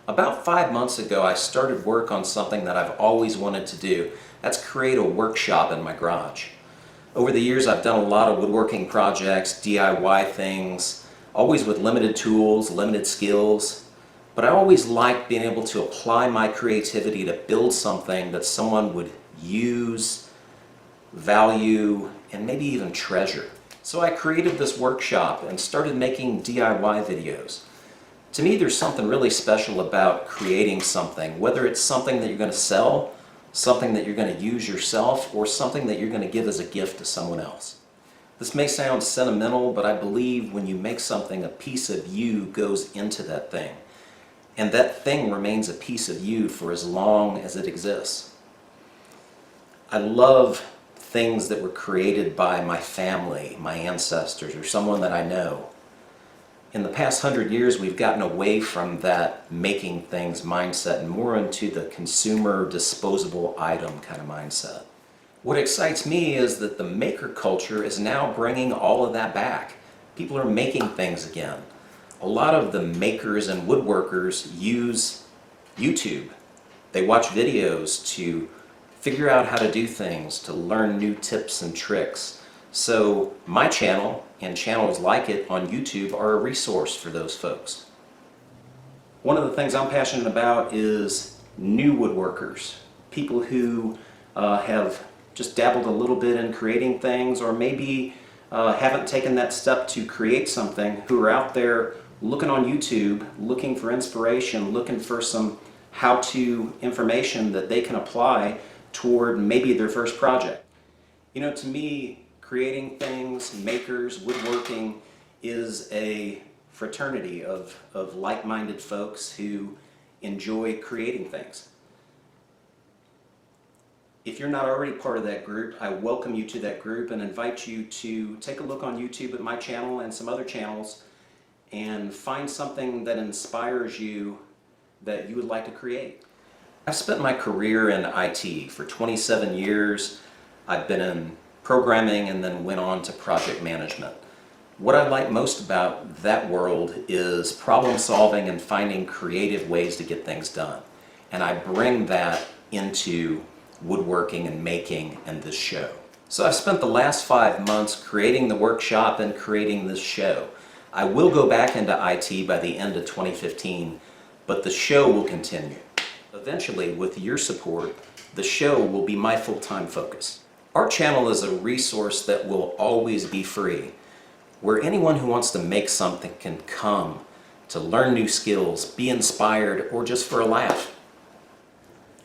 About 5 months ago, I started work on something that I've always wanted to do. That's create a workshop in my garage. Over the years, I've done a lot of woodworking projects, DIY things, always with limited tools, limited skills. But I always liked being able to apply my creativity to build something that someone would use, value, and maybe even treasure. So I created this workshop and started making DIY videos. To me, there's something really special about creating something, whether it's something that you're going to sell, something that you're going to use yourself, or something that you're going to give as a gift to someone else. This may sound sentimental, but I believe when you make something, a piece of you goes into that thing. And that thing remains a piece of you for as long as it exists. I love things that were created by my family, my ancestors, or someone that I know. In the past 100 years, we've gotten away from that making things mindset and more into the consumer disposable item kind of mindset. What excites me is that the maker culture is now bringing all of that back. People are making things again. A lot of the makers and woodworkers use YouTube. They watch videos to figure out how to do things, to learn new tips and tricks. So my channel and channels like it on YouTube are a resource for those folks. One of the things I'm passionate about is new woodworkers, people who have just dabbled a little bit in creating things, or maybe haven't taken that step to create something, who are out there looking on YouTube, looking for inspiration, looking for some how-to information that they can apply toward maybe their first project. You know, to me, creating things, makers, woodworking is a fraternity of like-minded folks who enjoy creating things. If you're not already part of that group, I welcome you to that group and invite you to take a look on YouTube at my channel and some other channels and find something that inspires you that you would like to create. I've spent my career in IT for 27 years. I've been in programming and then went on to project management. What I like most about that world is problem solving and finding creative ways to get things done. And I bring that into woodworking and making and this show. So I've spent the last 5 months creating the workshop and creating this show. I will go back into IT by the end of 2015, but the show will continue. Eventually, with your support, the show will be my full-time focus. Our channel is a resource that will always be free, where anyone who wants to make something can come to learn new skills, be inspired, or just for a laugh.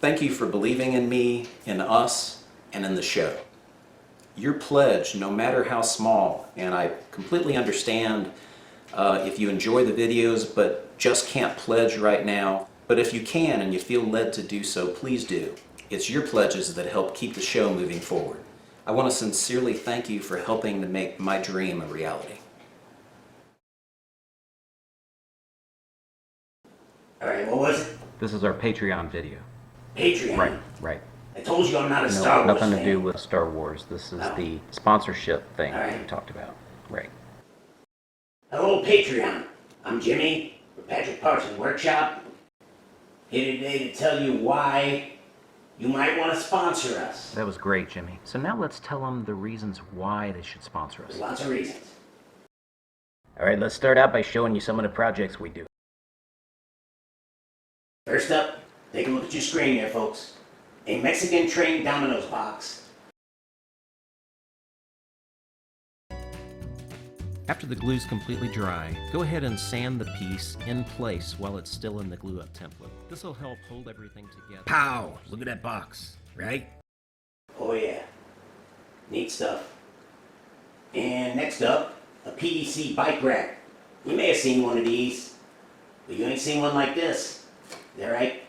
Thank you for believing in me, in us, and in the show. Your pledge, no matter how small, and I completely understand if you enjoy the videos but just can't pledge right now, but if you can and you feel led to do so, please do. It's your pledges that help keep the show moving forward. I want to sincerely thank you for helping to make my dream a reality. All right, what was it? This is our Patreon video. Patreon? Right. I told you I'm not a Star Wars Nothing fan. to do with Star Wars. This is the sponsorship thing All right. we talked about. Right. Hello, Patreon. I'm Jimmy for Patrick Parsons Workshop. Here today to tell you why you might want to sponsor us. That was great, Jimmy. So now let's tell them the reasons why they should sponsor us. There's lots of reasons. All right, let's start out by showing you some of the projects we do. First up, take a look at your screen here, folks. A Mexican train Domino's box. After the glue is completely dry, go ahead and sand the piece in place while it's still in the glue-up template. This will help hold everything together. Pow! Look at that box, right? Oh yeah. Neat stuff. And next up, a PVC bike rack. You may have seen one of these, but you ain't seen one like this. Is that right?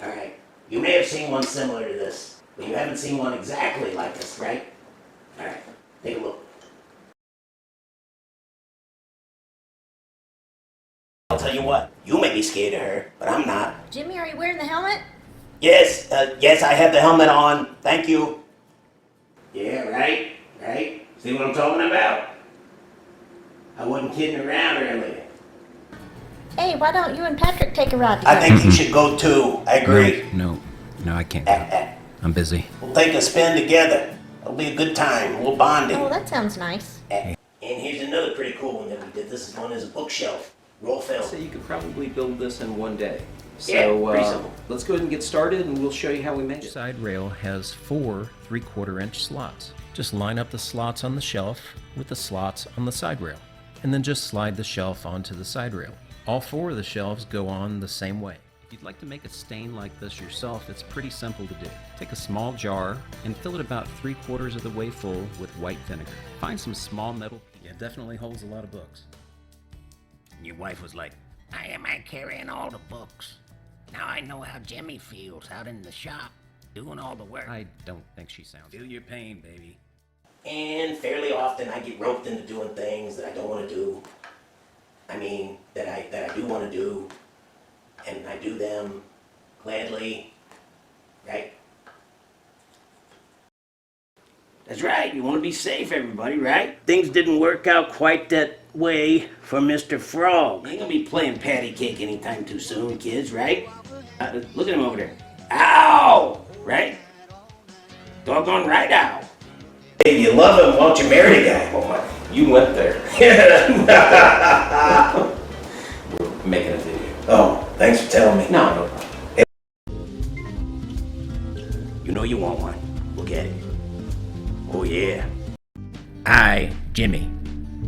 Alright. You may have seen one similar to this, but you haven't seen one exactly like this, right? Alright, take a look. I'll tell you what, you may be scared of her, but I'm not. Jimmy, are you wearing the helmet? Yes, yes, I have the helmet on. Thank you. Yeah, right. See what I'm talking about? I wasn't kidding around earlier. Hey, why don't you and Patrick take a ride together? I think you should go too. I agree. No, I can't go. I'm busy. We'll take a spin together. It'll be a good time. We'll bonding. Oh, that sounds nice. And here's another pretty cool one that we did. This is one as a bookshelf. Roll film. So you could probably build this in one day. Yeah, So pretty simple. let's go ahead and get started and we'll show you how we made Each it. side rail has 4 3/4-inch slots. Just line up the slots on the shelf with the slots on the side rail, and then just slide the shelf onto the side rail. All 4 of the shelves go on the same way. If you'd like to make a stain like this yourself, it's pretty simple to do. Take a small jar and fill it about 3/4 of the way full with white vinegar. Find some small metal. Yeah, it definitely holds a lot of books. And your wife was like, "I am carrying all the books. Now I know how Jimmy feels out in the shop, doing all the work." I don't think she sounds. Feel your pain, baby. And fairly often I get roped into doing things that I don't want to do. I mean, that I do want to do. And I do them gladly. Right? That's right. You want to be safe, everybody, right? Things didn't work out quite that way for Mr. Frog. Ain't gonna be playing patty cake anytime too soon, kids, right? Look at him over there. Ow! Right? Doggone right, ow. If you love him, why don't you marry the guy? Oh my, you went there. We're making a video. Oh, thanks for telling me. No. You know you want one. Look at it. Oh, yeah. I, Jimmy,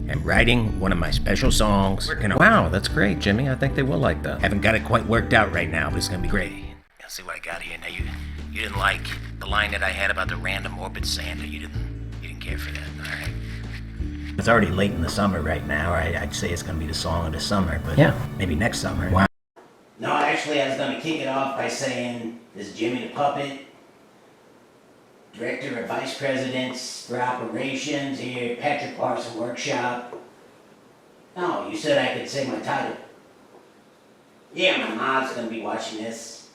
am writing one of my special songs. Wow, that's great, Jimmy. I think they will like that. Haven't got it quite worked out right now, but it's gonna be great. Let's see what I got here. Now you didn't like the line that I had about the random orbit sander. You didn't care for that. All right. It's already late in the summer right now. I'd say it's gonna be the song of the summer, but Yeah. maybe next summer. Wow. No, actually, I was going to kick it off by saying, this is Jimmy the Puppet, Director of Vice Presidents for Operations here at Patrick Larson Workshop. No, you said I could say my title. Yeah, my mom's going to be watching this.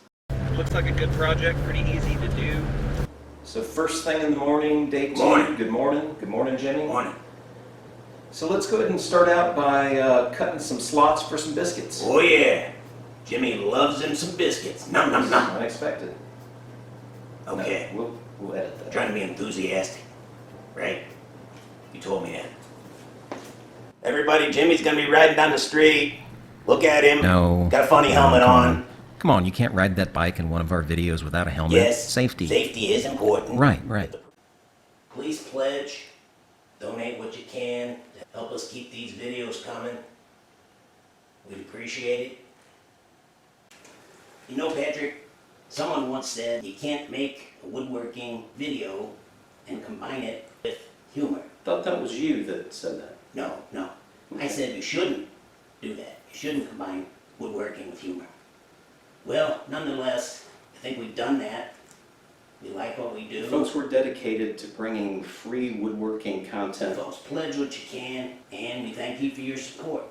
Looks like a good project, pretty easy to do. So first thing in the morning, day 2. Morning. Good morning. Good morning, Jimmy. Morning. So let's go ahead and start out by cutting some slots for some biscuits. Oh, yeah. Jimmy loves him some biscuits. Nom, nom, nom. Unexpected. Okay. No, we'll edit that. Trying to be enthusiastic, right? You told me that. Everybody, Jimmy's gonna be riding down the street. Look at him. No. Got a funny No, helmet come on. Come on, you can't ride that bike in one of our videos without a helmet. Yes. Safety. Safety is important. Right. Please pledge. Donate what you can to help us keep these videos coming. We'd appreciate it. You know, Patrick, someone once said you can't make a woodworking video and combine it with humor. Thought that was you that said that. No. I said you shouldn't do that. You shouldn't combine woodworking with humor. Well, nonetheless, I think we've done that. We like what we do. Folks, we're dedicated to bringing free woodworking content. Folks, pledge what you can, and we thank you for your support.